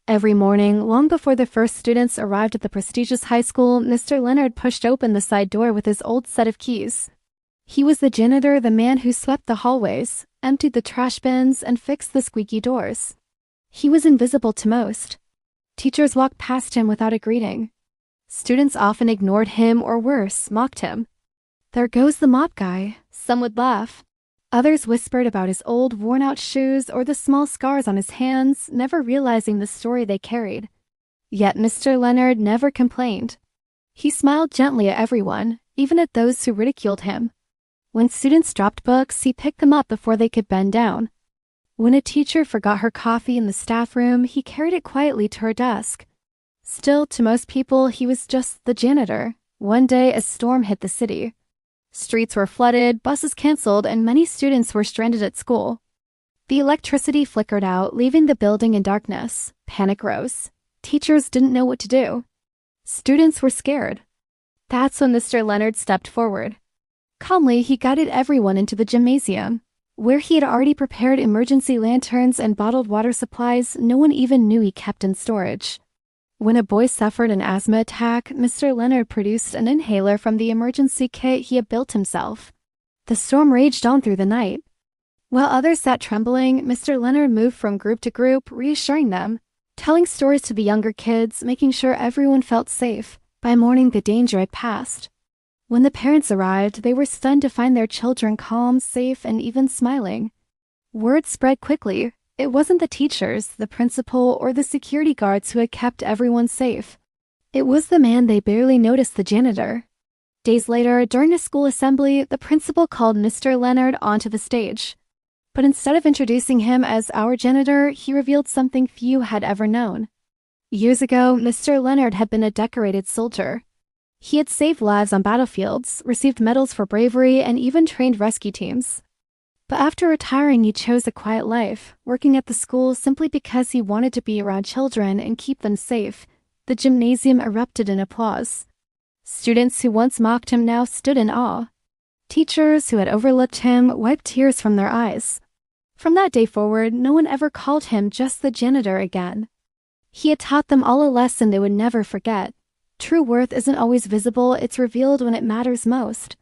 Every morning, long before the first students arrived at the prestigious high school, Mr. Leonard pushed open the side door with his old set of keys. He was the janitor, the man who swept the hallways, emptied the trash bins, and fixed the squeaky doors. He was invisible to most. Teachers walked past him without a greeting. Students often ignored him or worse, mocked him. "There goes the mop guy," some would laugh. Others whispered about his old, worn-out shoes or the small scars on his hands, never realizing the story they carried. Yet Mr. Leonard never complained. He smiled gently at everyone, even at those who ridiculed him. When students dropped books, he picked them up before they could bend down. When a teacher forgot her coffee in the staff room, he carried it quietly to her desk. Still, to most people, he was just the janitor. One day, a storm hit the city. Streets were flooded, buses canceled, and many students were stranded at school. The electricity flickered out, leaving the building in darkness. Panic rose. Teachers didn't know what to do. Students were scared. That's when Mr. Leonard stepped forward. Calmly, he guided everyone into the gymnasium, where he had already prepared emergency lanterns and bottled water supplies no one even knew he kept in storage. When a boy suffered an asthma attack, Mr. Leonard produced an inhaler from the emergency kit he had built himself. The storm raged on through the night. While others sat trembling, Mr. Leonard moved from group to group, reassuring them, telling stories to the younger kids, making sure everyone felt safe. By morning, the danger had passed. When the parents arrived, they were stunned to find their children calm, safe, and even smiling. Word spread quickly. It wasn't the teachers, the principal, or the security guards who had kept everyone safe. It was the man they barely noticed, the janitor. Days later, during a school assembly, the principal called Mr. Leonard onto the stage. But instead of introducing him as our janitor, he revealed something few had ever known. Years ago, Mr. Leonard had been a decorated soldier. He had saved lives on battlefields, received medals for bravery, and even trained rescue teams. But after retiring, he chose a quiet life, working at the school simply because he wanted to be around children and keep them safe. The gymnasium erupted in applause. Students who once mocked him now stood in awe. Teachers who had overlooked him wiped tears from their eyes. From that day forward, no one ever called him just the janitor again. He had taught them all a lesson they would never forget. True worth isn't always visible, it's revealed when it matters most.